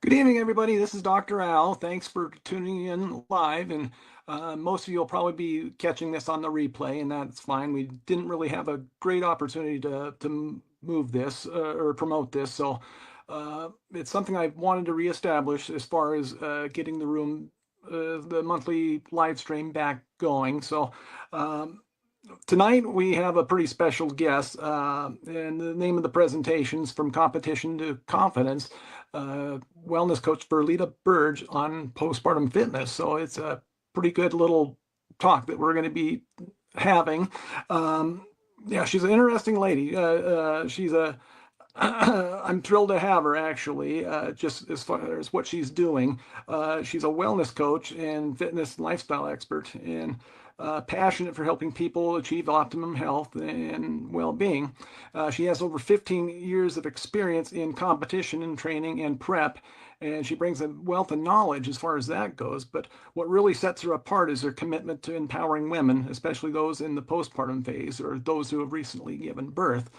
Good evening, everybody. This is Dr. Al. Thanks for tuning in live. And most of you will probably be catching this on the replay, and that's fine. We didn't really have a great opportunity to move this or promote this. So it's something I've wanted to reestablish as far as getting the monthly live stream back going. So tonight we have a pretty special guest, and the name of the presentation is From Competition to Confidence, wellness coach Verleda Burge on postpartum fitness. So it's a pretty good little talk that we're going to be having. Yeah, she's an interesting lady. She's a I'm thrilled to have her actually, just as far as what she's doing. She's a wellness coach and fitness and lifestyle expert, and passionate for helping people achieve optimum health and well-being. She has over 15 years of experience in competition and training and prep, and she brings a wealth of knowledge as far as that goes. But what really sets her apart is her commitment to empowering women, especially those in the postpartum phase or those who have recently given birth.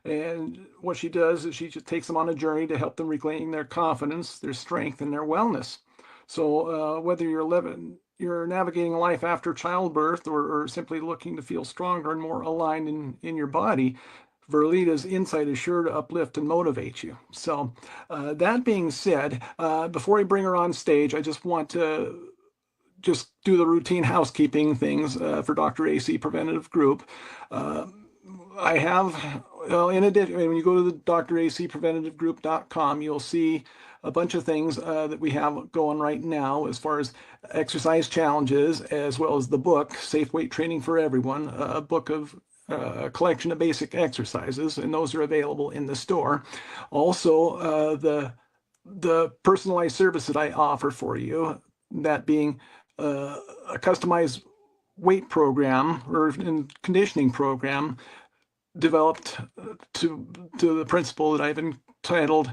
And what she does is she just takes them on a journey to help them reclaim their confidence, their strength, and their wellness. So whether you're navigating life after childbirth or simply looking to feel stronger and more aligned in your body, Verleda's insight is sure to uplift and motivate you. So that being said, before I bring her on stage, I just want to just do the routine housekeeping things for DrAC Preventative Group. I have, well, in addition, when you go to the DrACPreventativegroup.com, you'll see a bunch of things that we have going right now as far as exercise challenges, as well as the book, Safe Weight Training for Everyone, a book of a collection of basic exercises, and those are available in the store. Also, the personalized service that I offer for you, that being a customized weight program or conditioning program developed to the principle that I've entitled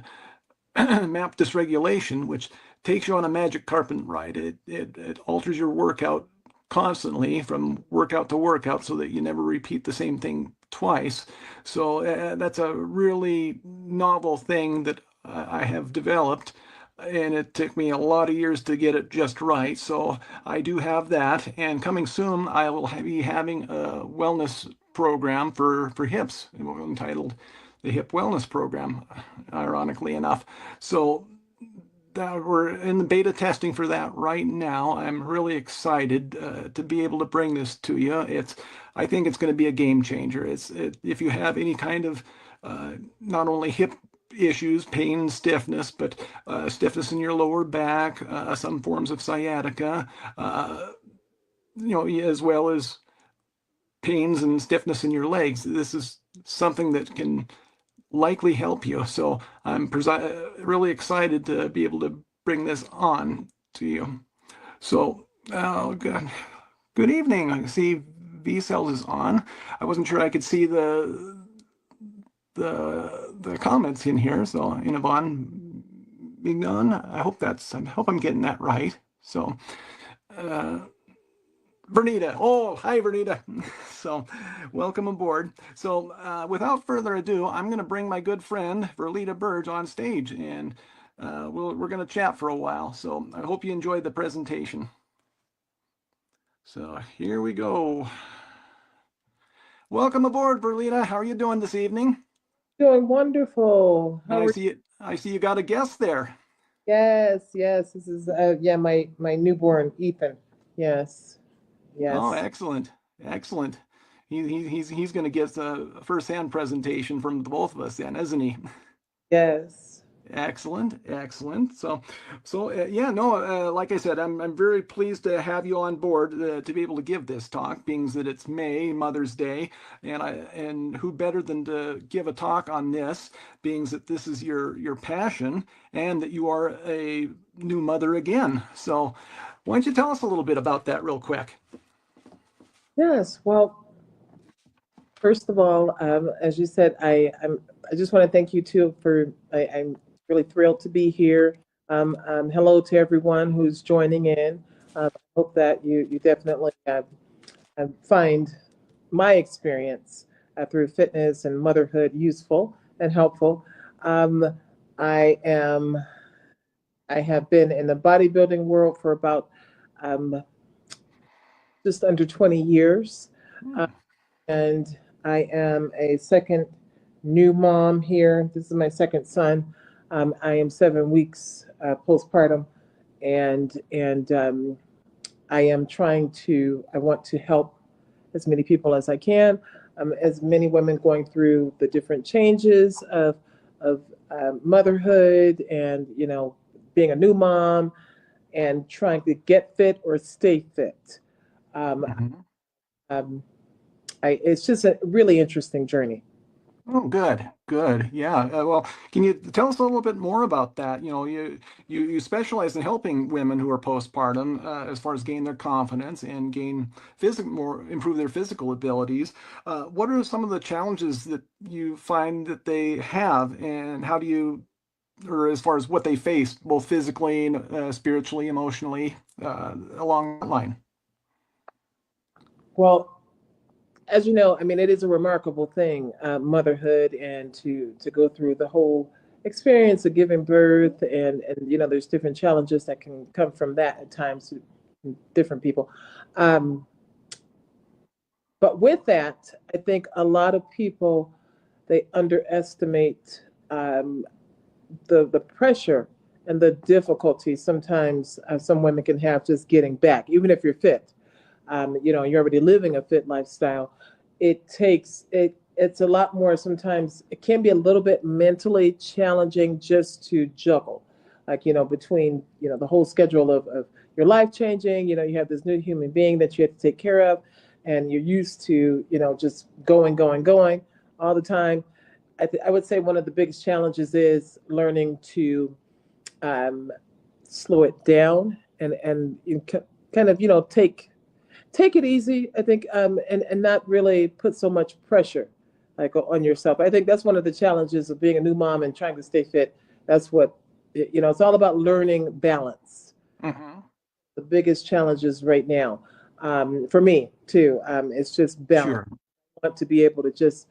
Map Dysregulation, which takes you on a magic carpet ride. It alters your workout constantly from workout to workout so that you never repeat the same thing twice. So that's a really novel thing that I have developed, and it took me a lot of years to get it just right. So I do have that, and coming soon I will be having a wellness program for hips entitled the Hip Wellness Program, ironically enough. So we're in the beta testing for that right now. I'm really excited to be able to bring this to you. I think it's going to be a game changer. If you have any kind of not only hip issues, pain, stiffness, but stiffness in your lower back, some forms of sciatica, as well as pains and stiffness in your legs. This is something that can likely help you. So I'm really excited to be able to bring this on to you. So, good evening. I see V-Cells is on. I wasn't sure I could see the comments in here. So, Inavon Mignon, I hope I'm getting that right. So, Vernita. Oh, hi, Vernita. So, welcome aboard. So, without further ado, I'm going to bring my good friend Verleda Burge on stage, and we're going to chat for a while. So, I hope you enjoyed the presentation. So, here we go. Welcome aboard, Verleda. How are you doing this evening? Doing wonderful. I see you got a guest there. Yes. This is my newborn Ethan. Yes. Oh, excellent. He's going to get a first-hand presentation from the both of us then, isn't he? Yes. Excellent. So like I said, I'm very pleased to have you on board to be able to give this talk, being that it's May, Mother's Day, and who better than to give a talk on this, being that this is your passion and that you are a new mother again. So why don't you tell us a little bit about that real quick? Yes. Well, first of all, as you said, I just want to thank you too I'm really thrilled to be here. Hello to everyone who's joining in. I hope that you definitely find my experience through fitness and motherhood useful and helpful. I am I have been in the bodybuilding world for about um, just under 20 years. Hmm. Uh, and I am a second new mom here. This is my second son. I am 7 weeks postpartum, and I am I want to help as many people as I can, as many women going through the different changes of motherhood and, being a new mom and trying to get fit or stay fit. Um, Mhm. um, it's just a really interesting journey. Oh, good, good. Yeah. Well, can you tell us a little bit more about that? You specialize in helping women who are postpartum, as far as gain their confidence and improve their physical abilities. What are some of the challenges that you find that they have, and how do you, or as far as what they face, both physically and spiritually, emotionally, along that line? Well, as you know, I mean, it is a remarkable thing, motherhood, and to go through the whole experience of giving birth, and there's different challenges that can come from that at times to different people. Um, but with that, I think a lot of people they underestimate the pressure and the difficulty sometimes some women can have just getting back, even if you're fit. You're already living a fit lifestyle. It's a lot more. Sometimes it can be a little bit mentally challenging just to juggle, like between the whole schedule of your life changing. You have this new human being that you have to take care of, and you're used to just going all the time. I would say one of the biggest challenges is learning to um, slow it down and kind of take it easy. I think and not really put so much pressure like on yourself. I think that's one of the challenges of being a new mom and trying to stay fit. That's what it's all about, learning balance. Hmm. The biggest challenges right now for me too. It's just balance. Sure. I want to be able to just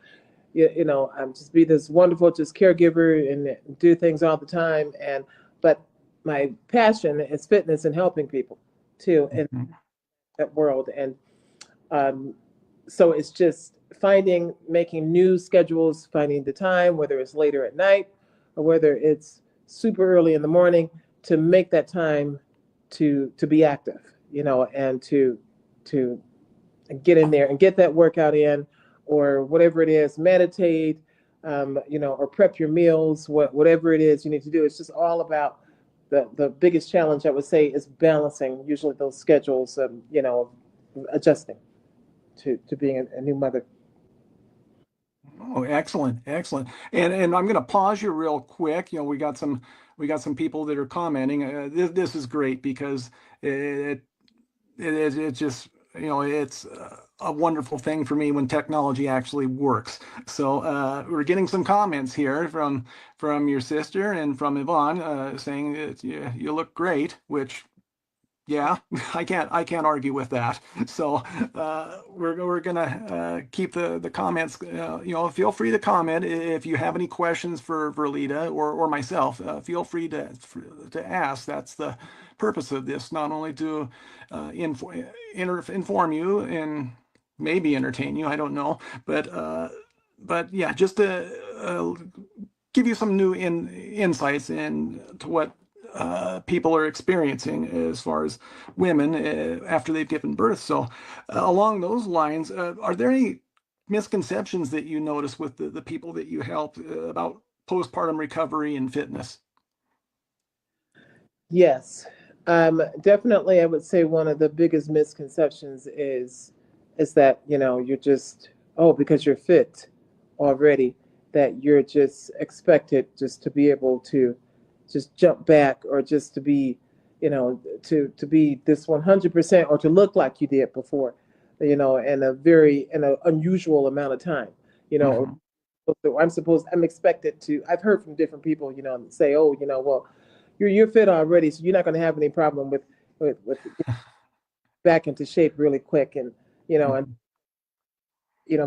just be this wonderful just caregiver and do things all the time. But my passion is fitness and helping people too in Mhm. that world. And um, so it's just making new schedules, finding the time, whether it's later at night or whether it's super early in the morning, to make that time to be active, and to get in there and get that workout in, or whatever it is, meditate, or prep your meals, whatever it is you need to do. It's just all about the biggest challenge I would say is balancing usually those schedules, adjusting to being a new mother. Oh, excellent, excellent. And I'm going to pause you real quick. We got some people that are commenting. This is great because it it's just it's a wonderful thing for me when technology actually works. So we're getting some comments here from your sister and from Yvonne saying that you look great, which yeah, I can't argue with that. So we're gonna keep the comments. Feel free to comment if you have any questions for Verleda or myself. Feel free to ask. That's the purpose of this, not only to inform you and maybe entertain you. I don't know, but yeah, just to give you some new insights into what people are experiencing as far as women after they've given birth. So, along those lines, are there any misconceptions that you notice with the people that you help about postpartum recovery and fitness? Yes, definitely. I would say one of the biggest misconceptions is that you're just, oh, because you're fit already, that you're just expected just to be able to just jump back, or just to be to be this 100%, or to look like you did before, in an unusual amount of time. you know Hmm. so I'm expected to. I've heard from different people, say, oh, well, you're fit already, so you're not going to have any problem with getting back into shape really quick. And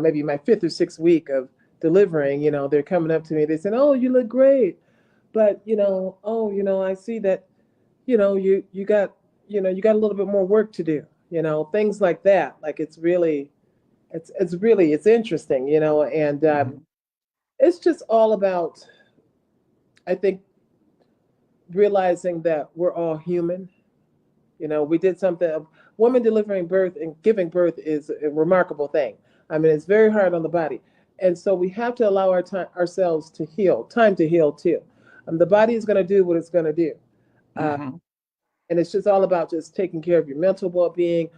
maybe my fifth or sixth week of delivering, they're coming up to me. They said, "Oh, you look great, but oh, I see that." you got, you got a little bit more work to do, things like that. Like it's interesting, and it's just all about, I think, realizing that we're all human. We did something. A woman delivering birth and giving birth is a remarkable thing. I mean, it's very hard on the body, and so we have to allow ourselves to heal. Time to heal too. The body is going to do what it's going to do, Mm-hmm. and it's just all about just taking care of your mental well-being,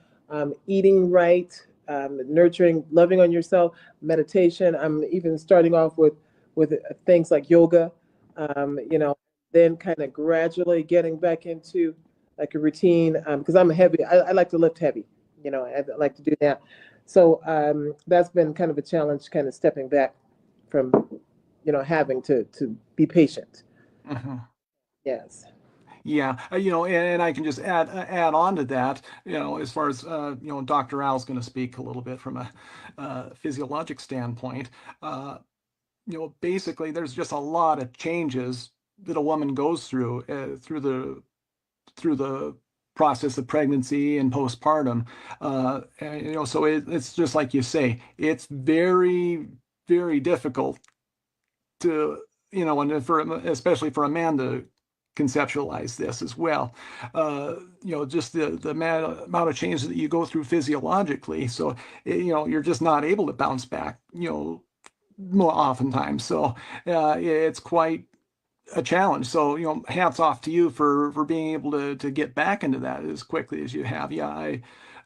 eating right, nurturing, loving on yourself, meditation. I'm even starting off with things like yoga, then kind of gradually getting back into like a routine, because I'm a heavy. I like to lift heavy. I like to do that. So that's been kind of a challenge, kind of stepping back from, having to be patient. Mm-hmm. Yes. Yeah, and I can just add on to that, as far as Dr. Al's going to speak a little bit from a physiologic standpoint. Basically, there's just a lot of changes that a woman goes through through the process of pregnancy and postpartum. So it's just like you say, it's very, very difficult to, and especially for a man to conceptualize this as well. Just the amount of change that you go through physiologically. So, you're just not able to bounce back, more oftentimes. So, it's quite a challenge. So, hats off to you for being able to get back into that as quickly as you have. Yeah,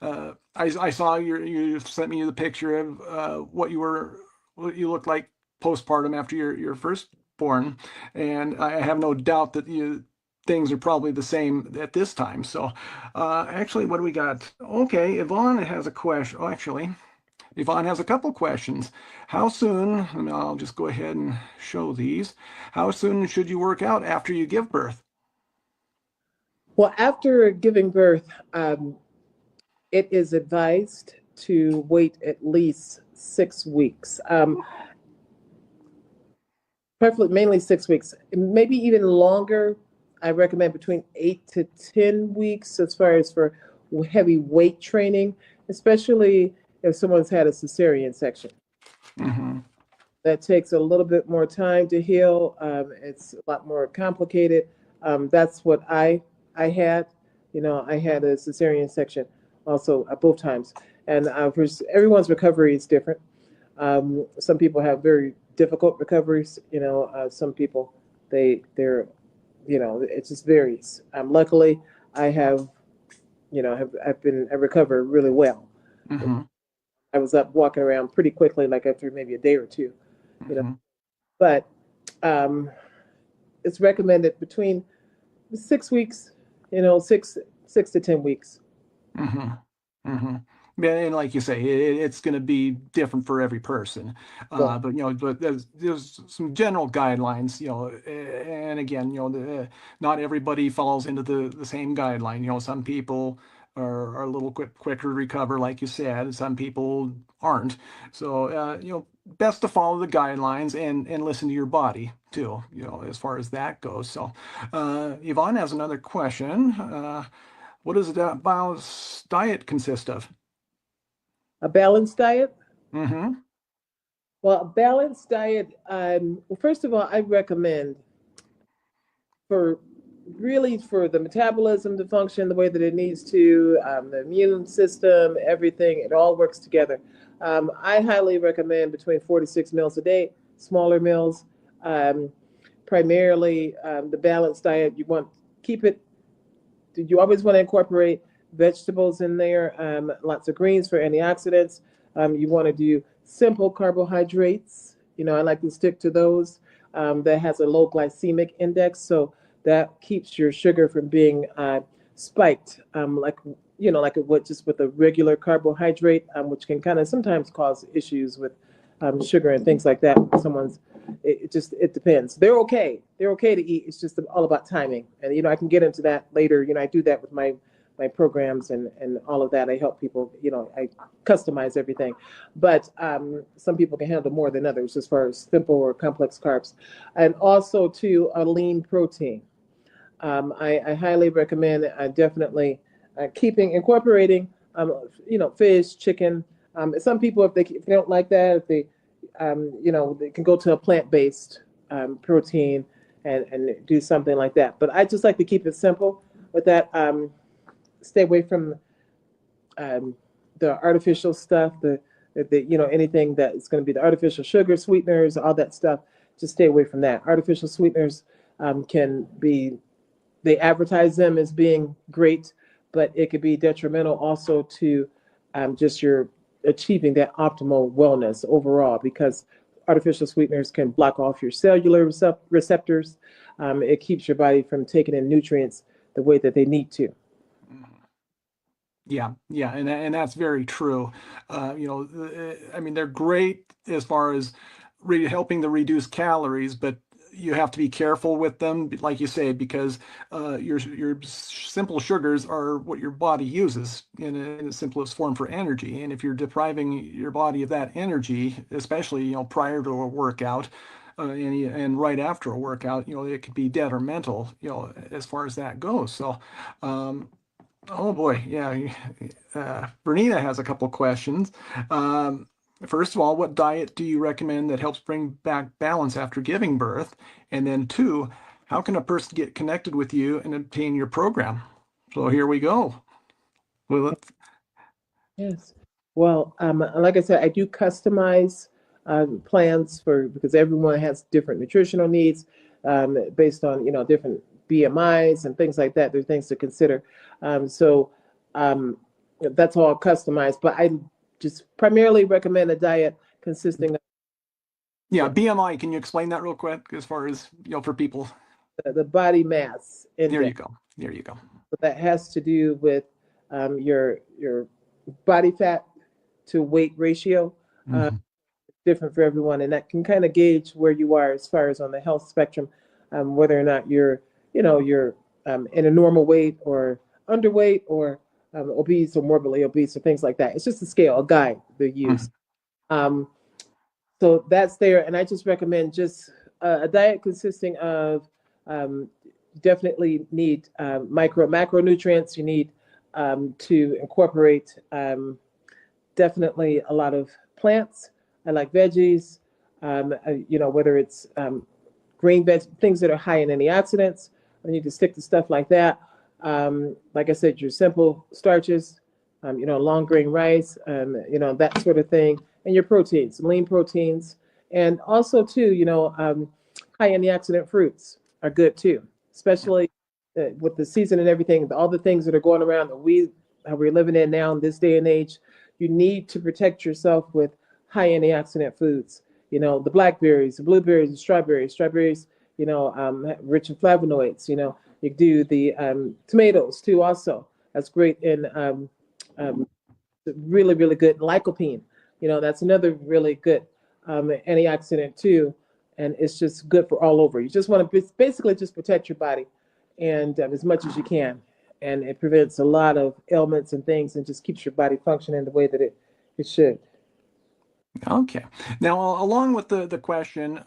I saw you sent me the picture of what you looked like postpartum after your firstborn, and I have no doubt that things are probably the same at this time. So, actually, what do we got? Okay, Yvonne has a question. Oh, actually, Yvonne has a couple questions. How soon, and I'll just go ahead and show these. How soon should you work out after you give birth? Well, after giving birth, it is advised to wait at least 6 weeks. Preferably, mainly 6 weeks, maybe even longer. I recommend between 8 to 10 weeks as far as for heavy weight training, especially if someone's had a cesarean section. Mm-hmm. That takes a little bit more time to heal. It's a lot more complicated. That's what I had. I had a cesarean section also both times, and everyone's recovery is different. Some people have very difficult recoveries. Some people they're it just varies. Luckily, I have I recovered really well. Mm-hmm. I was up walking around pretty quickly, like after maybe a day or two. You know, Mm-hmm. but it's recommended between 6 weeks, 6 to 10 weeks. Mm-hmm. Mm-hmm. Yeah, and like you say, it's going to be different for every person. Yeah. But there's some general guidelines, and again, not everybody falls into the same guideline. Some people are a little quicker to recover, like you said. Some people aren't. So, best to follow the guidelines and listen to your body too, as far as that goes. So, Yvonne has another question. What does a balanced diet consist of? A balanced diet. Mm-hmm. Well, a balanced diet. Well, first of all, I recommend for for the metabolism to function the way that it needs to, the immune system, everything, it all works together. I highly recommend between 4 to 6 meals a day, smaller meals. Um, Primarily, the balanced diet, keep it, you always want to incorporate vegetables in there, lots of greens for antioxidants. You want to do simple carbohydrates. I like to stick to those. That has a low glycemic index, so that keeps your sugar from being spiked, like it would just with a regular carbohydrate, which can kind of sometimes cause issues with sugar and things like that. It depends. They're okay. They're okay to eat. It's just all about timing. And I can get into that later. I do that with my programs and all of that. I help people. I customize everything. But some people can handle more than others as far as simple or complex carbs, and also to a lean protein. I highly recommend definitely incorporating, fish, chicken. Some people, if they don't like that, if they, they can go to a plant-based protein and do something like that. But I just like to keep it simple with that. Stay away from the artificial stuff, anything that is going to be the artificial sugar, sweeteners, all that stuff. Just stay away from that. Artificial sweeteners can be, they advertise them as being great, but it could be detrimental also to just your achieving that optimal wellness overall, because artificial sweeteners can block off your cellular receptors. It keeps your body from taking in nutrients the way that they need to. Yeah, yeah, and that's very true. I mean, they're great as far as helping to reduce calories, but you have to be careful with them, like you say, because your simple sugars are what your body uses in its simplest form for energy. And if you're depriving your body of that energy, especially prior to a workout, and right after a workout, it could be detrimental, as far as that goes. So. Oh boy, yeah. Bernita has a couple questions. First of all, what diet do you recommend that helps bring back balance after giving birth? And then two, how can a person get connected with you and obtain your program? So here we go. Well, Yes. Well, like I said, I do customize plans because everyone has different nutritional needs based on different BMIs and things like that. There are things to consider. So that's all customized. But I just primarily recommend a diet consisting of yeah, BMI. Can you explain that real quick as far as for people? the body mass index. There you go. There you go. So that has to do with your body fat to weight ratio. Different for everyone, and that can kind of gauge where you are as far as on the health spectrum, whether or not you're in a normal weight or underweight or obese or morbidly obese or things like that. It's just a scale, a guide they use. So that's there, and I just recommend just a diet consisting of definitely need macronutrients. You need to incorporate definitely a lot of plants. I like veggies, whether it's green veg, things that are high in antioxidants. I need to stick to stuff like that. Like I said, your simple starches, long grain rice, that sort of thing, and your proteins, lean proteins, and also too, high antioxidant fruits are good too, especially with the season and everything, all the things that are going around how we're living in now in this day and age. You need to protect yourself with high antioxidant foods. The blackberries, the blueberries, the strawberries, rich in flavonoids. You do the tomatoes too. Also, that's great in really, really good lycopene. That's another really good antioxidant too, and it's just good for all over. You just want to basically just protect your body, and as much as you can, and it prevents a lot of ailments and things, and just keeps your body functioning the way that it should. Okay. Now, along with the question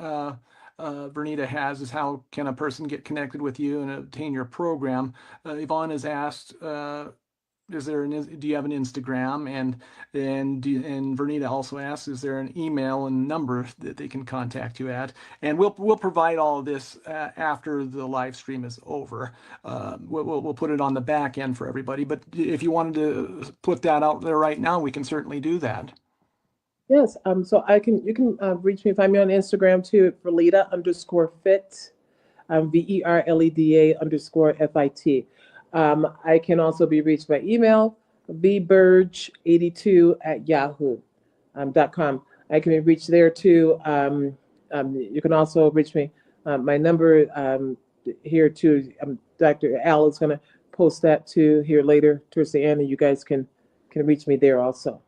Vernita has is how can a person get connected with you and obtain your program? Yvonne has asked, do you have an Instagram? And Vernita also asks, is there an email and number that they can contact you at? And we'll provide all of this after the live stream is over. We'll put it on the back end for everybody. But if you wanted to put that out there right now, we can certainly do that. Yes. So you can reach me, find me on Instagram too, at Verleda_fit, VERLEDA_FIT. I can also be reached by email, vburge82@yahoo.com. I can be reached there too. You can also reach me. My number here too. Dr. Al is going to post that too here later towards the end, and you guys can reach me there also.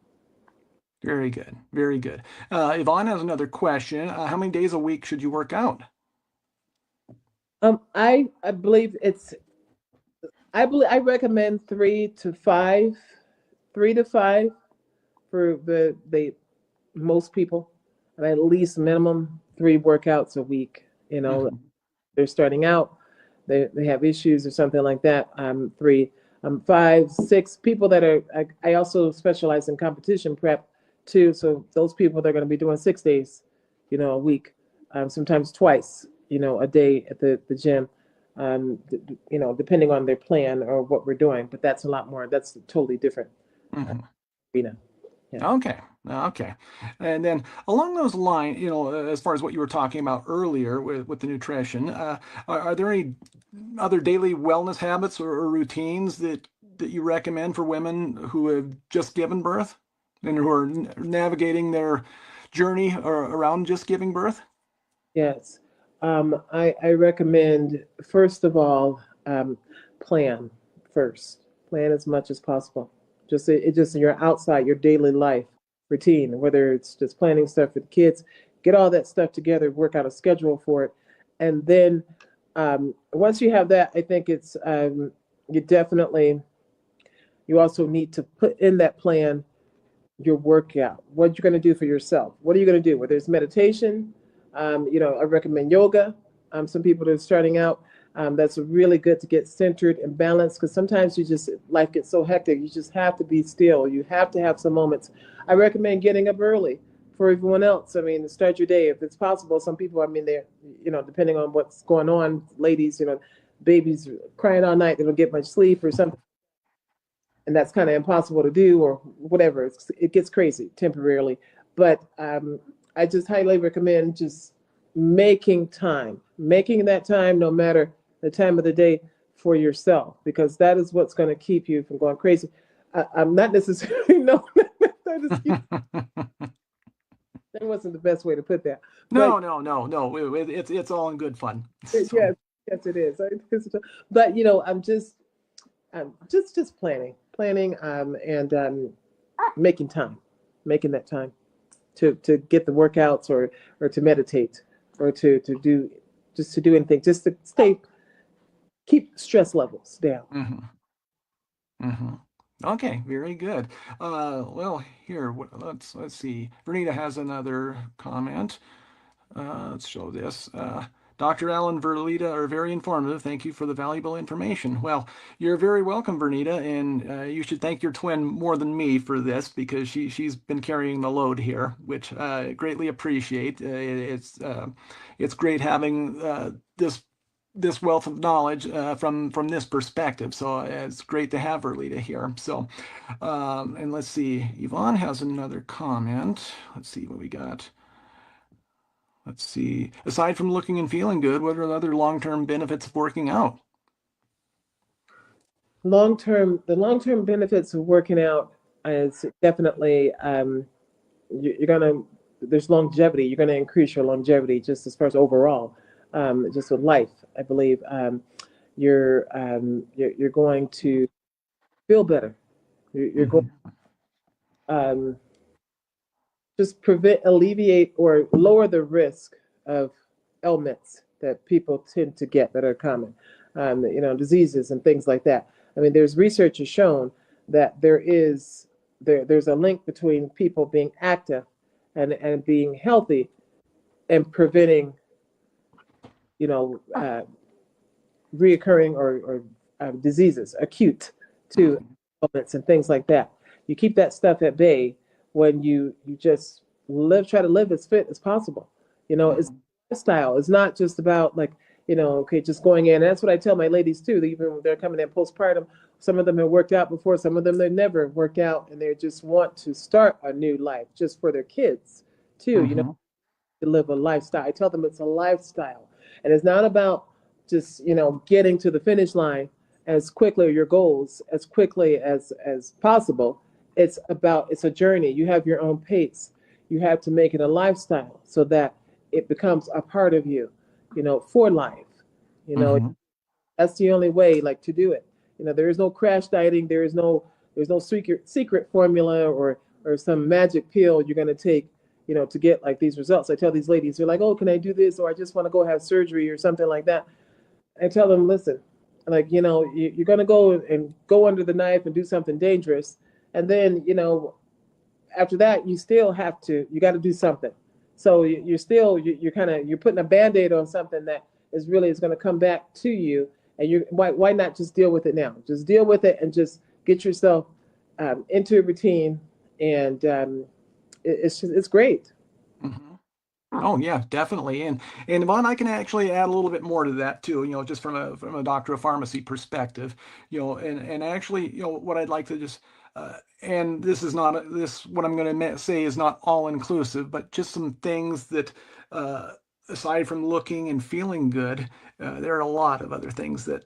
Very good. Very good. Yvonne has another question. How many days a week should you work out? I believe I recommend 3 to 5 for the most people, and at least minimum 3 workouts a week. They're starting out, they have issues or something like that. 3, 5, 6 people that are, I also specialize in competition prep too. So those people, they're going to be doing 6 days, a week, sometimes twice, a day at the gym, depending on their plan or what we're doing. But that's a lot more. That's totally different. Mhm. Arena. Yeah. Okay. Okay. And then along those lines, as far as what you were talking about earlier with the nutrition, are there any other daily wellness habits or routines that you recommend for women who have just given birth and who are navigating their journey or around just giving birth? Yes. I recommend, first of all, plan first. Plan as much as possible. Just in your outside, your daily life routine, whether it's just planning stuff for the kids, get all that stuff together, work out a schedule for it. And then once you have that, I think it's, you also need to put in that plan your workout, what you're going to do for yourself. What are you going to do? Whether it's meditation, I recommend yoga. Some people that are starting out, that's really good to get centered and balanced, because sometimes life gets so hectic. You just have to be still. You have to have some moments. I recommend getting up early for everyone else. I mean, start your day if it's possible. Some people, I mean, they're, depending on what's going on, ladies, babies crying all night, they don't get much sleep or something. And that's kind of impossible to do or whatever. It gets crazy temporarily. But I just highly recommend just making that time, no matter the time of the day, for yourself, because that is what's going to keep you from going crazy. I'm not necessarily, no, that wasn't the best way to put that. No. It's all in good fun. Yes, yes, it is. But I'm just planning, and making that time to get the workouts or to meditate or to do anything, just to keep stress levels down. Okay, very good. Well, here, let's see. Vernita has another comment. Let's show this. Dr. Allen, Verleda are very informative. Thank you for the valuable information. Well, you're very welcome, Vernita, and you should thank your twin more than me for this, because she's been carrying the load here, which I greatly appreciate. It's great having this wealth of knowledge from this perspective. So it's great to have Verleda here. So, and let's see, Yvonne has another comment. Let's see what we got. Let's see. Aside from looking and feeling good, what are the other long-term benefits of working out? The long-term benefits of working out is definitely, there's longevity. You're gonna increase your longevity just as far as overall, just with life. I believe you're going to feel better. You're going just alleviate, or lower the risk of ailments that people tend to get that are common, diseases and things like that. I mean, there's research has shown that there's a link between people being active and being healthy and preventing, reoccurring or diseases, acute to ailments and things like that. You keep that stuff at bay when you just try to live as fit as possible. It's lifestyle. It's not just about just going in. And that's what I tell my ladies too. Even when they're coming in postpartum, some of them have worked out before, some of them they never worked out, and they just want to start a new life just for their kids too. To live a lifestyle. I tell them it's a lifestyle, and it's not about just getting to the finish line as quickly, or your goals as quickly as possible. It's a journey. You have your own pace. You have to make it a lifestyle so that it becomes a part of you, for life. That's the only way to do it. There is no crash dieting. There's no secret formula or some magic pill you're going to take, to get these results. I tell these ladies, they're like, oh, can I do this? Or I just want to go have surgery or something like that. I tell them, listen, you're going to go under the knife and do something dangerous. And then, after that, you got to do something. So you're putting a Band-Aid on something that is really is going to come back to you. And why not just deal with it now? Just deal with it and just get yourself into a routine, and it's great. Mhm. Oh yeah, definitely. And Yvonne, I can actually add a little bit more to that too, just from a doctor of pharmacy perspective, and actually, what I'd like to just and this is not this what I'm going to say is not all inclusive, but just some things that uh, aside from looking and feeling good, there are a lot of other things that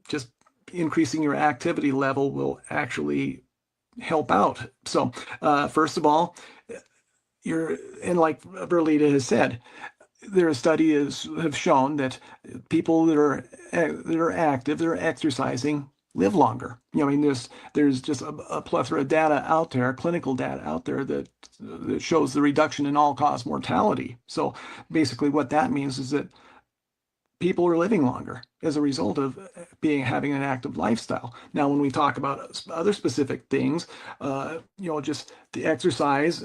just increasing your activity level will actually help out. So, first of all, you're and like Verleda has said, their studies have shown that people that are active, that are exercising, live longer. I mean, there's just a plethora of data out there, clinical data out there that shows the reduction in all-cause mortality. So basically, what that means is that people are living longer as a result of having an active lifestyle. Now, when we talk about other specific things, just the exercise,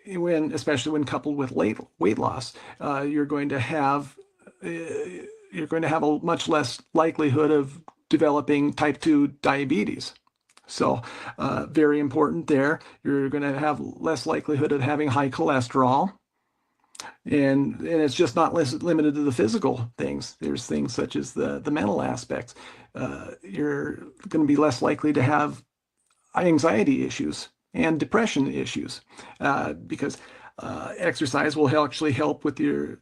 especially when coupled with weight loss, you're going to have a much less likelihood of developing type 2 diabetes. So, very important there. You're going to have less likelihood of having high cholesterol. And it's just not limited to the physical things. There's things such as the mental aspects. You're going to be less likely to have anxiety issues and depression issues because exercise will actually help with your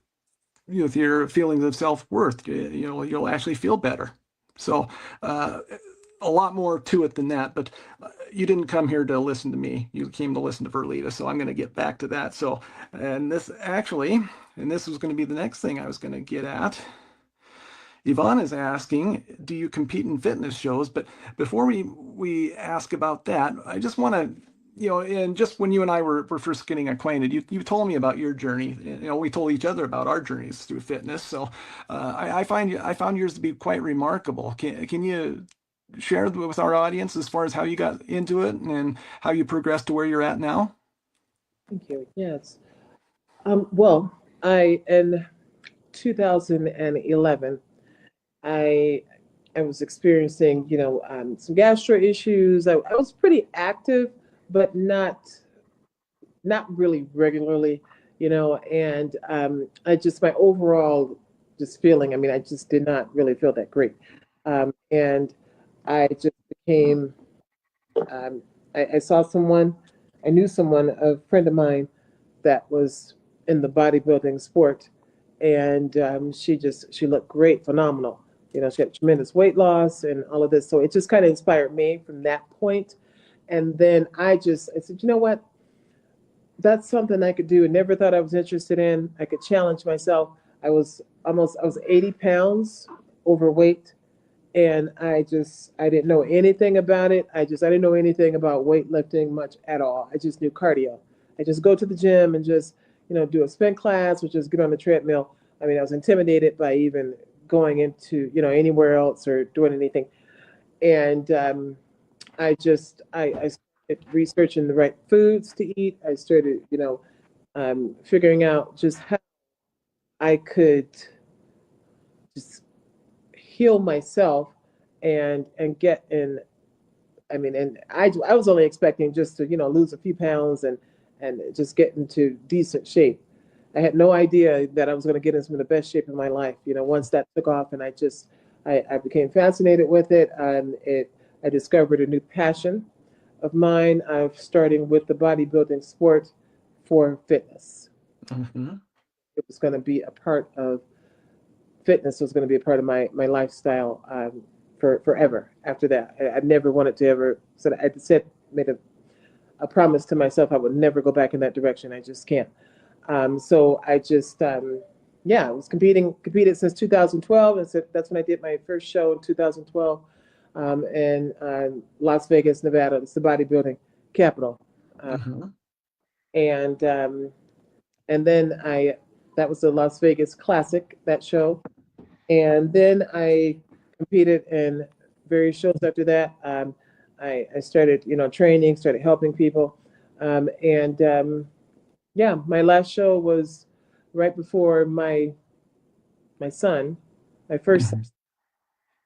feelings of self-worth. You'll actually feel better. So a lot more to it than that, but you didn't come here to listen to me. You came to listen to Verleda, so I'm going to get back to that. So, and this was going to be the next thing I was going to get at. Yvonne is asking, do you compete in fitness shows? But before we ask about that, I just want to, and just when you and I were first getting acquainted, you told me about your journey. We told each other about our journeys through fitness. So I found yours to be quite remarkable. Can you share with our audience as far as how you got into it and how you progressed to where you're at now? Thank you. Yes. Well, in 2011, I I was experiencing, some gastro issues. I was pretty active, but not really regularly, and I just my overall just feeling. I mean, I just did not really feel that great, and I just became. Um, I saw someone, I knew someone, a friend of mine, that was in the bodybuilding sport, and she looked great, phenomenal. She had tremendous weight loss and all of this. So it just kind of inspired me from that point. And then I said, you know what? That's something I could do. Never thought I was interested in. I could challenge myself. I was 80 pounds overweight, and I didn't know anything about it. I didn't know anything about weightlifting much at all. I just knew cardio. I just go to the gym and just, do a spin class, or just get on the treadmill. I mean, I was intimidated by even going into, anywhere else or doing anything. And I started researching the right foods to eat. I started, figuring out just how I could just heal myself and get in. I mean, and I was only expecting just to, lose a few pounds and just get into decent shape. I had no idea that I was going to get in some of the best shape of my life. Once that took off, and I became fascinated with it, and I discovered a new passion of mine of starting with the bodybuilding sport for fitness. Mm-hmm. It was going to be a part of fitness was going to be a part of my lifestyle for forever after that. I never wanted to ever, so I said, made a promise to myself I would never go back in that direction. I just can't. So I just, yeah, I was competed since 2012. And so that's when I did my first show in 2012 in Las Vegas, Nevada. It's the bodybuilding capital. Mm-hmm. And and then that was the Las Vegas Classic, that show. And then I competed in various shows after that. I started, training, started helping people. Yeah, my last show was right before my my son, my first son,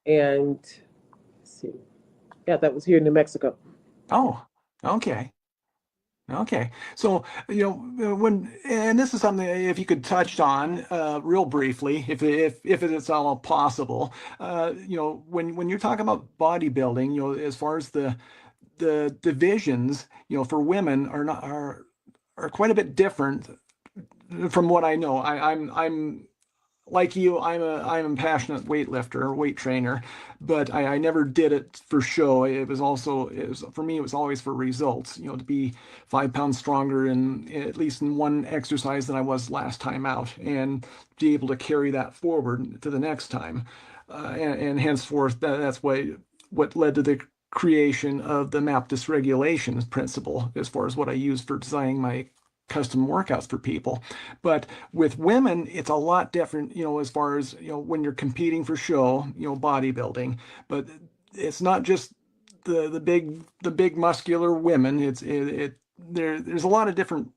and let's see, yeah, that was here in New Mexico. Oh, okay. Okay. So, and this is something if you could touch on real briefly, if it is all possible, when you're talking about bodybuilding, as far as the divisions, for women are quite a bit different from what I know. I'm like you, I'm a passionate weightlifter, weight trainer, but I never did it for show. For me, it was always for results, to be 5 pounds stronger in at least in one exercise than I was last time out, and be able to carry that forward to the next time. And henceforth, that's what led to the creation of the MAP dysregulation principle as far as what I use for designing my custom workouts for people. But with women, it's a lot different, as far as, when you're competing for show, bodybuilding. But it's not just the big muscular women. There's a lot of different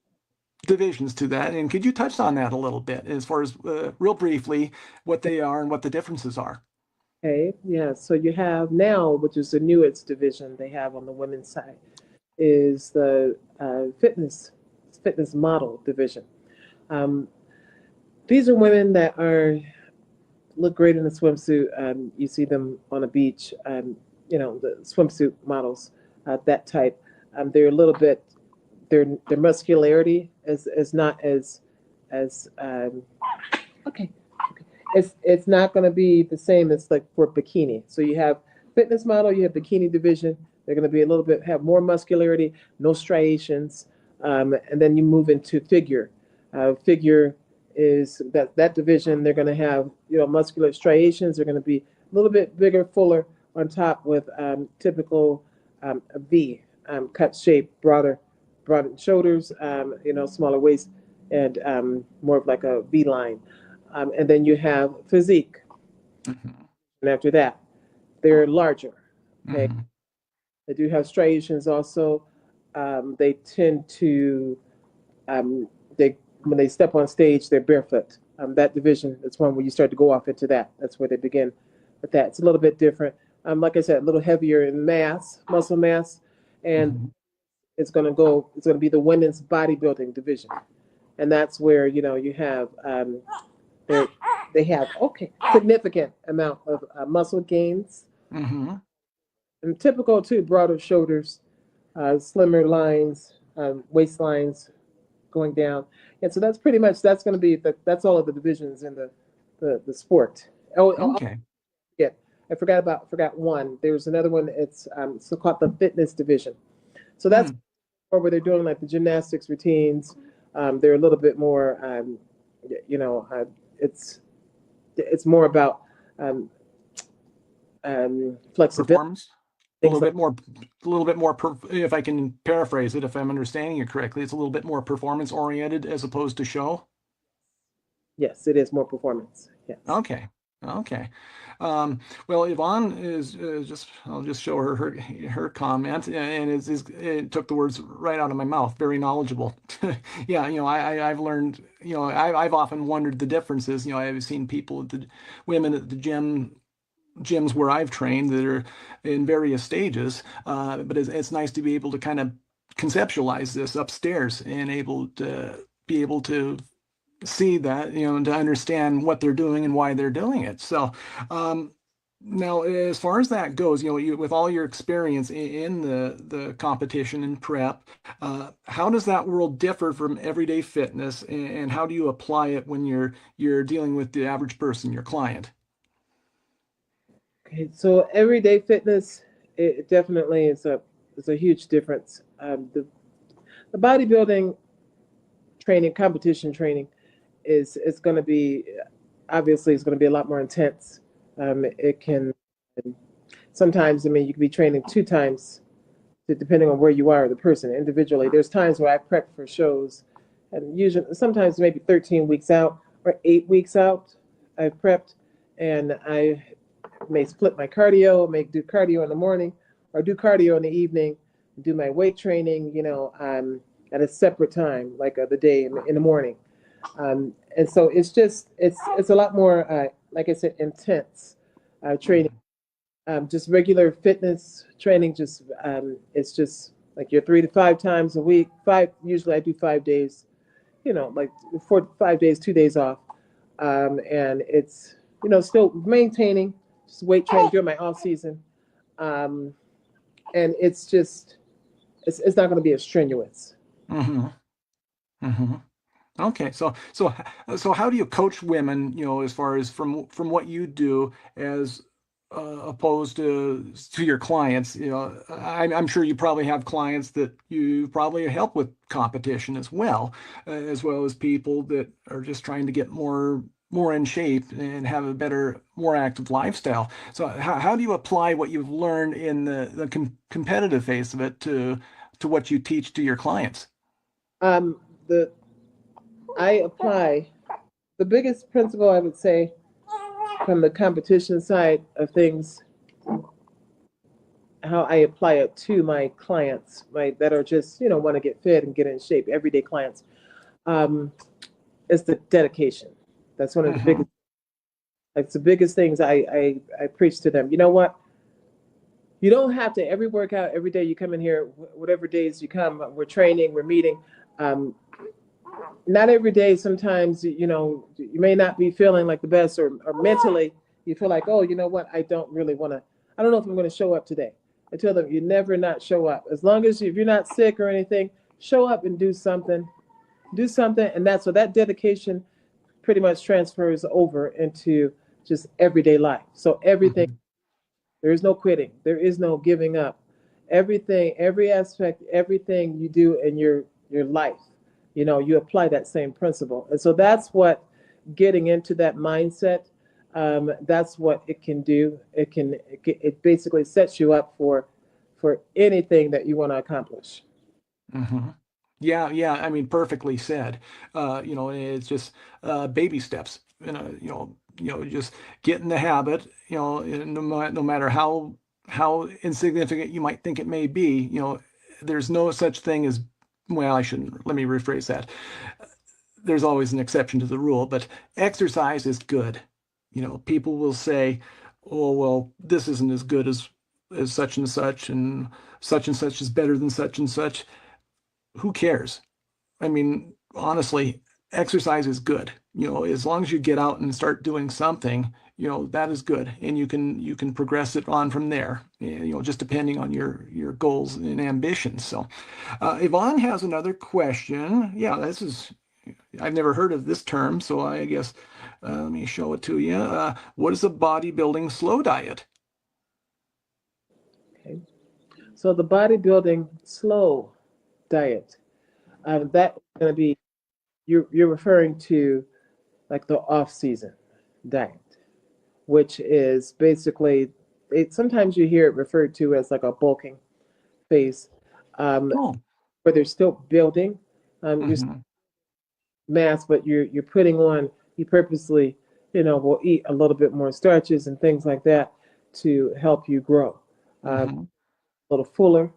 divisions to that. And could you touch on that a little bit as far as real briefly what they are and what the differences are? Okay, yeah. So you have now, which is the newest division they have on the women's side, is the fitness model division. Um, these are women that look great in a swimsuit. You see them on a beach. The swimsuit models, that type. They're a little bit. Their muscularity is not as okay. It's not going to be the same as like for bikini. So you have fitness model, you have bikini division. They're going to be have more muscularity, no striations, and then you move into figure. Figure is that division. They're going to have muscular striations. They're going to be a little bit bigger, fuller on top with typical a V cut shape, broader shoulders, smaller waist, and more of like a V line. And then you have physique. Mm-hmm. And after that, they're larger. Okay. Mm-hmm. They do have striations also. They tend to, when they step on stage, they're barefoot. That division is one where you start to go off into that. That's where they begin with that. It's a little bit different. Like I said, a little heavier in muscle mass. And Mm-hmm. it's going to be the women's bodybuilding division. And that's where, you have, they have significant amount of muscle gains, Mm-hmm. and typical too, broader shoulders, slimmer lines, waistlines going down, and so that's pretty much that's going to be that's all of the divisions in the sport. Okay. Yeah, I forgot one. There's another one. It's so called the fitness division. So that's where they're doing like the gymnastics routines. They're a little bit more, it's more about flexibility. Performance. A little bit more, if I can paraphrase it, if I'm understanding it correctly, it's a little bit more performance oriented as opposed to show. Yes, it is more performance. Yes. Okay. Okay. Well, Yvonne I'll just show her comment, and it took the words right out of my mouth. Very knowledgeable. Yeah, I've learned, I've often wondered the differences. I've seen women at the gyms where I've trained that are in various stages, but it's nice to be able to kind of conceptualize this upstairs and be able to see that, and to understand what they're doing and why they're doing it. So, now, as far as that goes, with all your experience in the competition and prep, how does that world differ from everyday fitness, and how do you apply it when you're dealing with the average person, your client? Okay, so everyday fitness, it definitely is a huge difference. The bodybuilding training, competition training, is going to be obviously it's going to be a lot more intense. It can sometimes, you could be training 2 times, depending on where you are, the person individually. There's times where I prep for shows, and usually sometimes maybe 13 weeks out or 8 weeks out, I've prepped, and I may split my cardio, may do cardio in the morning or do cardio in the evening, do my weight training, at a separate time, like the day in the morning. And so it's a lot more like I said, intense training. Just regular fitness training. Just it's just like you're 3 to 5 times a week. Five usually I do 5 days. Like 4 to 5 days, 2 days off, and it's still maintaining just weight training during my off season, um, and it's not going to be as strenuous. Mm-hmm. Mm-hmm. Okay, so how do you coach women, as far as from what you do as opposed to your clients? I'm sure you probably have clients that you probably help with competition as well as people that are just trying to get more in shape and have a better, more active lifestyle. So how do you apply what you've learned in the competitive phase of it to what you teach to your clients? The I apply the biggest principle I would say from the competition side of things, how I apply it to my clients, right, that are just want to get fit and get in shape, everyday clients, um, is the dedication. That's one of the Mm-hmm. biggest, like the biggest things I preach to them. You know what? You don't have to every workout every day you come in here, whatever days you come, we're training, we're meeting. Um, Not every day. Sometimes you may not be feeling like the best, or mentally you feel like, oh, you know what? I don't really want to. I don't know if I'm going to show up today. I tell them you never not show up as long as if you're not sick or anything. Show up and do something. Do something, and that's what that dedication pretty much transfers over into just everyday life. So everything, Mm-hmm. there is no quitting. There is no giving up. Everything, every aspect, everything you do in your life, you apply that same principle. And so that's what getting into that mindset, that's what it can do. It basically sets you up for anything that you want to accomplish. Mm-hmm. Yeah, yeah. I mean, perfectly said. It's just baby steps. Just get in the habit. And no matter how insignificant you might think it may be, there's no such thing as, well, I shouldn't. Let me rephrase that. There's always an exception to the rule, but exercise is good. People will say, "Oh, well, this isn't as good as such and such is better than such and such." Who cares? I mean, honestly, exercise is good. As long as you get out and start doing something, that is good, and you can progress it on from there. Just depending on your goals and ambitions. So, Yvonne has another question. Yeah, this is I've never heard of this term, so I guess let me show it to you. What is a bodybuilding slow diet? Okay. So the bodybuilding slow diet, that's going to be, you're referring to like the off season diet, which is basically, sometimes you hear it referred to as like a bulking phase, um, Oh, where they're still building your hmm mass, but you're putting on, you purposely, will eat a little bit more starches and things like that to help you grow hmm a little fuller,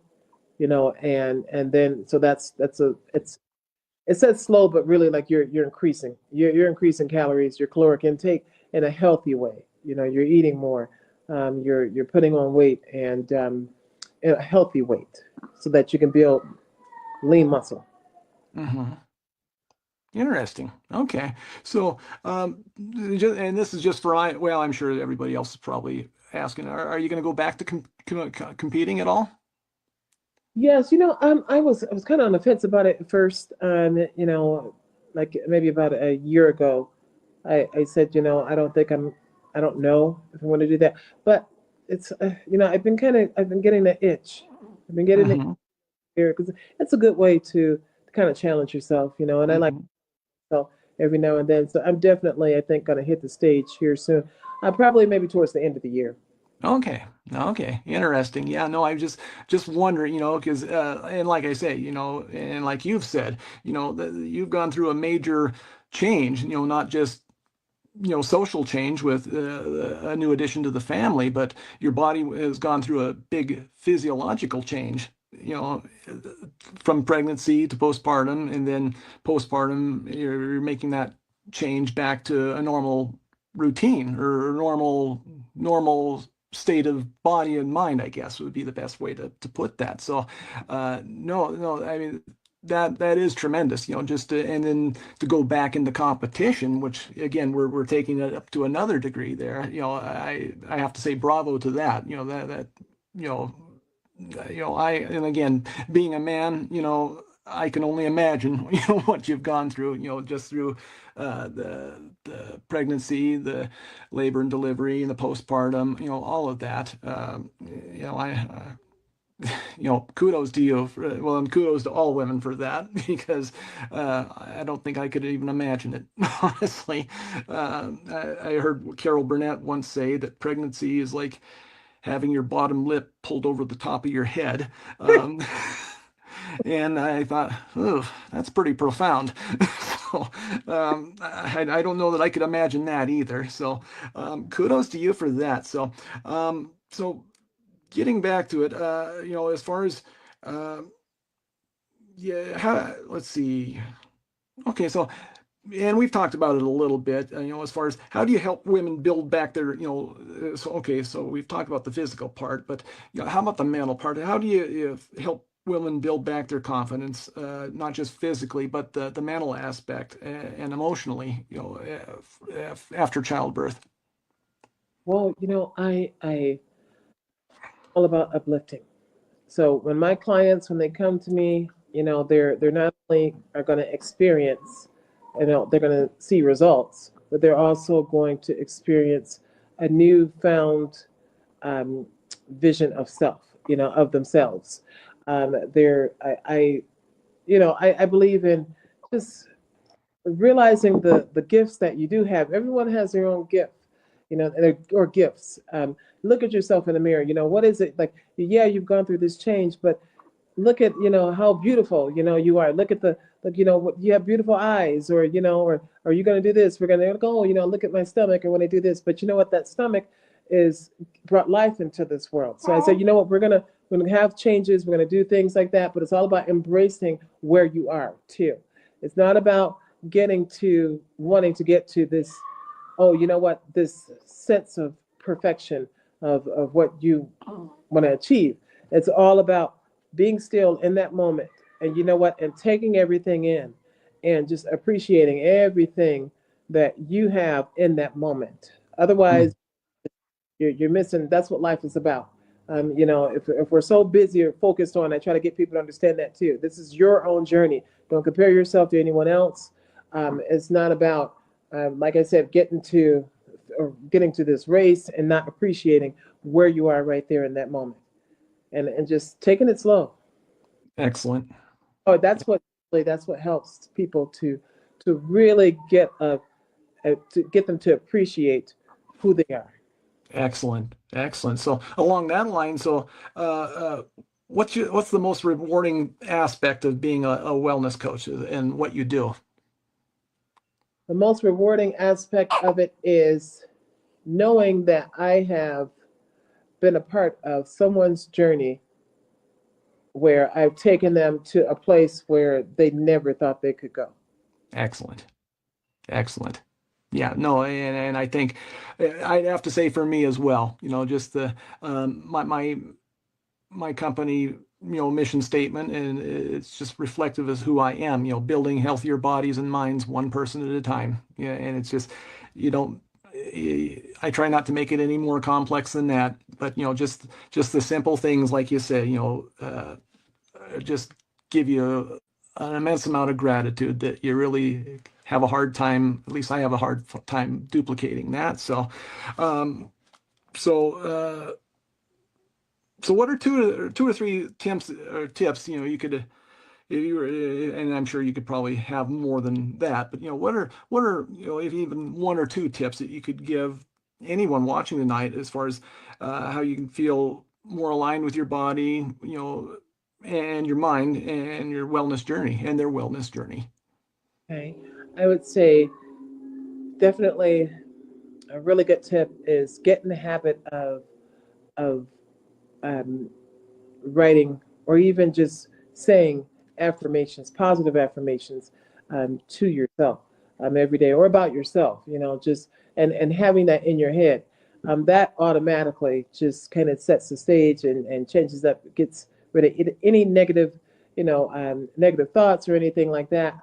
and then so that's a it's it says slow, but really like you're increasing. You're increasing calories, your caloric intake in a healthy way. You're eating more. You're putting on weight, and in a healthy weight, so that you can build lean muscle. hmm Interesting. Okay. So, and this is just for well, I'm sure everybody else is probably asking, are you going to go back to competing at all? Yes, I was kind of on the fence about it at first. Like maybe about a year ago, I said, I don't know if I want to do that, but it's, I've been getting the itch. I've been getting it Hmm here because it's a good way to kind of challenge yourself, and I like hmm myself every now and then. So I'm definitely, I think, going to hit the stage here soon. Probably maybe towards the end of the year. Okay. Okay. Interesting. Yeah, no, I'm just wondering, because and like I say, and like you've said, you've gone through a major change, not just social change with a new addition to the family, but your body has gone through a big physiological change, from pregnancy to postpartum, and then postpartum, you're making that change back to a normal routine or normal state of body and mind, I guess would be the best way to put that. So no, I mean that is tremendous, just to, and then to go back into competition, which again we're taking it up to another degree there. I have to say bravo to that. You know and again, being a man, I can only imagine, what you've gone through, just through the pregnancy, the labor and delivery, and the postpartum, all of that. Kudos to you well, and kudos to all women for that, because I don't think I could even imagine it, honestly. I heard Carol Burnett once say that pregnancy is like having your bottom lip pulled over the top of your head. And I thought, oh, that's pretty profound. So I don't know that I could imagine that either. So kudos to you for that. So getting back to it, as far as uh, yeah, let's see. Okay, so and we've talked about it a little bit, as far as how do you help women build back their, so okay, so we've talked about the physical part, but how about the mental part? How do you help women build back their confidence, not just physically, but the mental aspect and emotionally, after childbirth? Well, I all about uplifting. So when my clients, when they come to me, they're not only are going to experience, they're going to see results, but they're also going to experience a newfound um, vision of self, of themselves. They're, I believe in just realizing the gifts that you do have. Everyone has their own gift, or gifts. Look at yourself in the mirror. What is it like? Yeah, you've gone through this change, but look at how beautiful you are. Look at what you have, beautiful eyes, or are you going to do this? We're going to go. Look at my stomach, or when I do this. But you know what? That stomach is brought life into this world. So I said, you know what? We're gonna have changes. We're gonna do things like that. But it's all about embracing where you are too. It's not about wanting to get to this. Oh, you know what? This sense of perfection of what you want to achieve. It's all about being still in that moment, and you know what, and taking everything in, and just appreciating everything that you have in that moment. Otherwise, you're missing. That's what life is about. If we're so busy or focused on, I try to get people to understand that too. This is your own journey. Don't compare yourself to anyone else. It's not about, like I said, getting to this race and not appreciating where you are right there in that moment, and just taking it slow. Excellent. Oh, that's what helps people to really to get them to appreciate who they are. Excellent, excellent. So along that line, so what's the most rewarding aspect of being a wellness coach and what you do? The most rewarding aspect of it is knowing that I have been a part of someone's journey where I've taken them to a place where they never thought they could go. Excellent, excellent. Yeah, no, and I think I'd have to say for me as well, just the my company, mission statement, and it's just reflective of who I am, building healthier bodies and minds one person at a time. Yeah, and it's just, you don't, I try not to make it any more complex than that, but just the simple things like you said, just give you an immense amount of gratitude that you really have a hard time, at least I have a hard time duplicating that. Um, so, uh, so what are two or three tips, you could, if you were, and I'm sure you could probably have more than that, but what are, if even one or two tips that you could give anyone watching tonight as far as how you can feel more aligned with your body, and your mind and your wellness journey and their wellness journey. Okay. I would say definitely a really good tip is get in the habit of um, writing, or even just saying affirmations, positive affirmations, to yourself every day, or about yourself. Just and having that in your head, that automatically just kind of sets the stage and changes up, gets rid of any negative, negative thoughts or anything like that.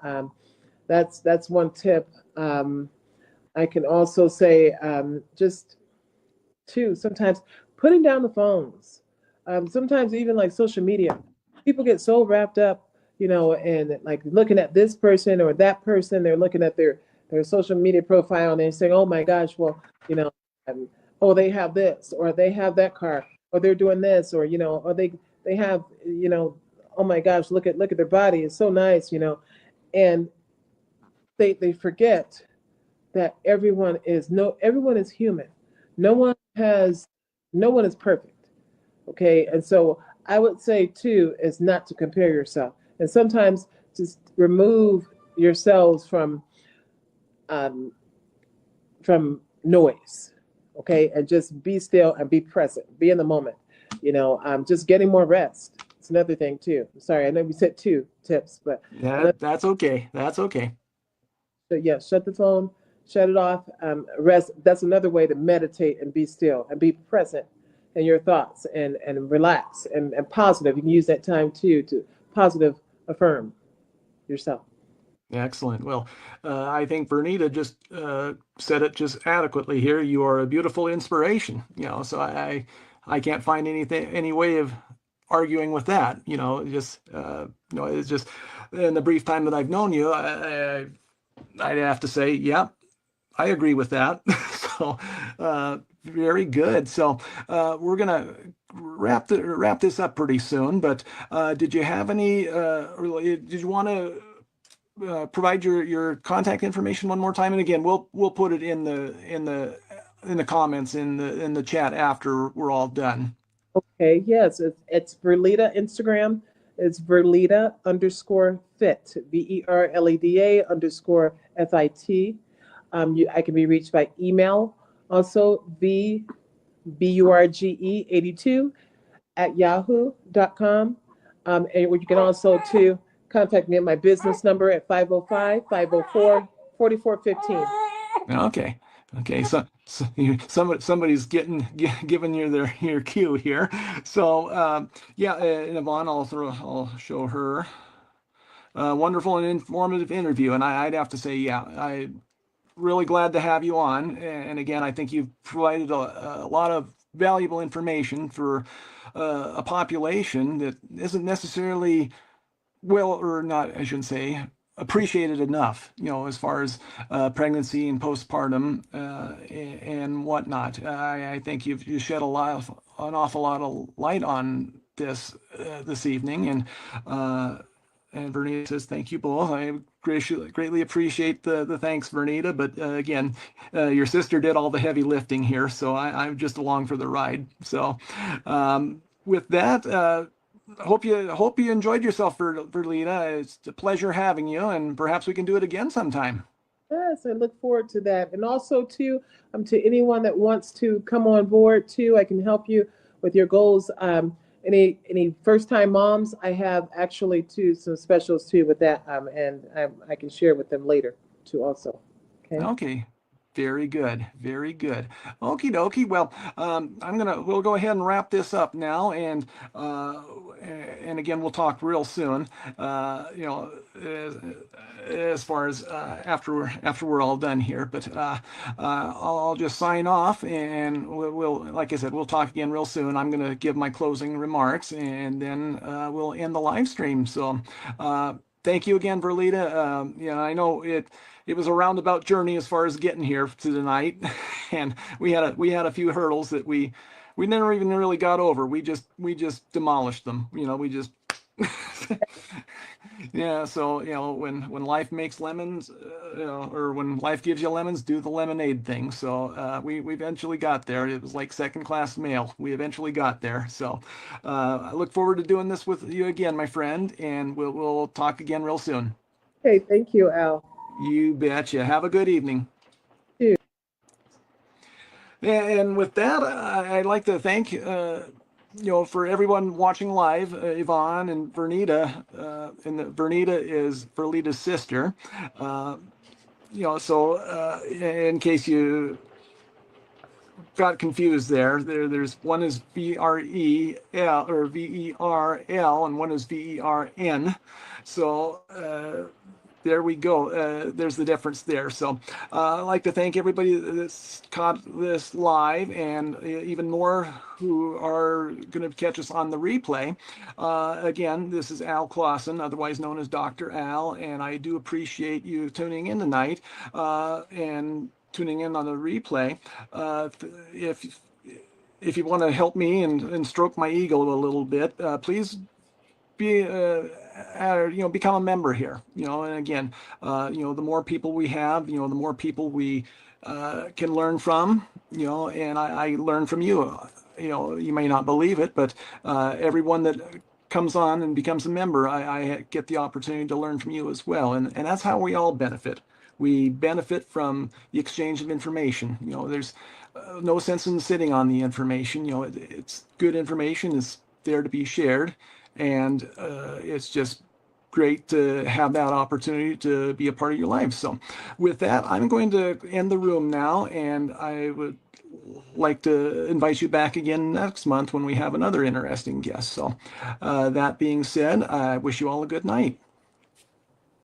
That's one tip. I can also say, just two, sometimes putting down the phones. Sometimes even like social media, people get so wrapped up, and like looking at this person or that person. They're looking at their social media profile and they're saying, "Oh my gosh, well, you know, um, oh they have this or they have that car or they're doing this or or they have oh my gosh, look at their body, it's so nice, and they forget that everyone is human. No one has no one is perfect. Okay. And so I would say too is not to compare yourself. And sometimes just remove yourselves um noise. Okay. And just be still and be present. Be in the moment. Just getting more rest. It's another thing too. I'm sorry, I know we said two tips, but Yeah, that's okay. That's okay. yeah, shut the phone, shut it off, rest. That's another way to meditate and be still and be present in your thoughts and relax and positive. You can use that time too to positive affirm yourself. Excellent. Well, I think Vernita just said it just adequately here. You are a beautiful inspiration, so I can't find any way of arguing with that, it's just in the brief time that I've known you, I'd have to say, yeah, I agree with that. So, very good. So, we're gonna wrap this up pretty soon. But did you have any? Did you want to provide your contact information one more time? And again, we'll put it in the comments in the chat after we're all done. Okay, yes, it's Verleda Instagram. It's Verleda _ fit, VERLEDA _ FIT. I can be reached by email, also VBURGE82 at yahoo.com. And you can also too contact me at my business number at 505-504-4415. Okay. Okay. So somebody's giving you your cue here. So yeah, and Yvonne, I'll show her. Wonderful and informative interview, and I'd have to say, yeah, I really glad to have you on. And again, I think you've provided a lot of valuable information for a population that isn't necessarily well, or not, I shouldn't say, appreciated enough, as far as pregnancy and postpartum and whatnot. I think you shed an awful lot of light on this evening, and Vernita says thank you both. I greatly appreciate the thanks, Vernita. But again, your sister did all the heavy lifting here, so I'm just along for the ride. So with that. Hope you enjoyed yourself, Verlena. It's a pleasure having you, and perhaps we can do it again sometime. Yes, I look forward to that. And also too, to anyone that wants to come on board too, I can help you with your goals. Any first time moms, I have actually too some specials too with that, and I can share with them later too also. Okay. Okay. Very good. Very good. Okie dokie. Well, we'll go ahead and wrap this up now, and again, we'll talk real soon. As far as after we're all done here, but I'll just sign off, and we'll like I said, we'll talk again real soon. I'm going to give my closing remarks, and then we'll end the live stream. So, thank you again, Verlita. I know it was a roundabout journey as far as getting here to tonight, and we had a few hurdles that we never even really got over. We just demolished them. We just yeah. So when life makes lemons, or when life gives you lemons, do the lemonade thing. So we eventually got there. It was like second class mail. We eventually got there. So I look forward to doing this with you again, my friend, and we'll talk again real soon. Okay, thank you, Al. You betcha. Have a good evening. You. And with that, I'd like to thank, for everyone watching live, Yvonne and Vernita. And Vernita is Verlita's sister. So in case you got confused there. There's one is VREL or VERL and one is VERN. So there we go. There's the difference there. So I'd like to thank everybody that's caught this live and even more who are going to catch us on the replay. Again, this is Al Claussen, otherwise known as Dr. Al, and I do appreciate you tuning in tonight and tuning in on the replay. If you want to help me and stroke my ego a little bit, please be become a member here. And again, the more people we have, the more people we can learn from. And I learn from you. You may not believe it, but everyone that comes on and becomes a member, I get the opportunity to learn from you as well, and that's how we all benefit. We benefit from the exchange of information. There's no sense in sitting on the information. It's good information is there to be shared, and it's just great to have that opportunity to be a part of your life. So with that, I'm going to end the room now, and I would like to invite you back again next month when we have another interesting guest. So that being said, I wish you all a good night.